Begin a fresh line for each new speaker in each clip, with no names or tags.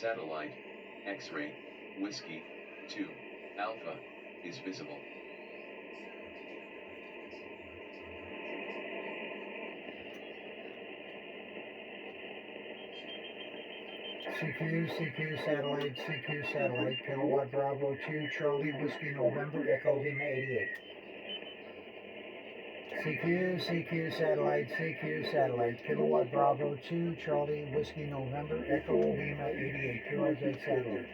Satellite, X-ray, Whiskey, 2, Alpha, is visible.
CQ satellite, Kilowatt Bravo 2, Charlie Whiskey November, Echo Lima 88. CQ satellite, Kilowatt Bravo 2, Charlie Whiskey November, Echo Lima 88, QRZ satellite.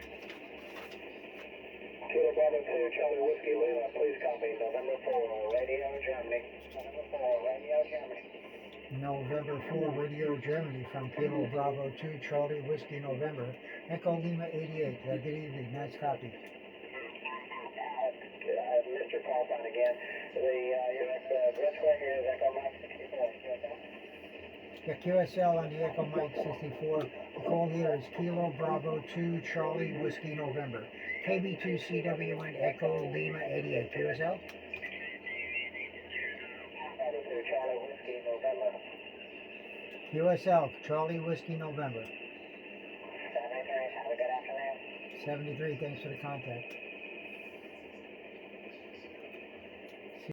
Kilo Bravo 2, Charlie Whiskey Lima, please copy, November 4, Radio Germany. November 4, Radio Germany.
November 4, Radio Germany from Kilo Bravo 2, Charlie Whiskey November, Echo Lima 88. Good evening, nice copy.
Mr. Call sign again. The US grid square here is Echo Mike 64.
Yeah, QSL on the Echo Mike 64. The call here is Kilo Bravo 2, Charlie Whiskey November. KB2CWN Echo Lima 88. QSL? QSL, Charlie Whiskey November.
73, have a good afternoon.
73, thanks for the contact.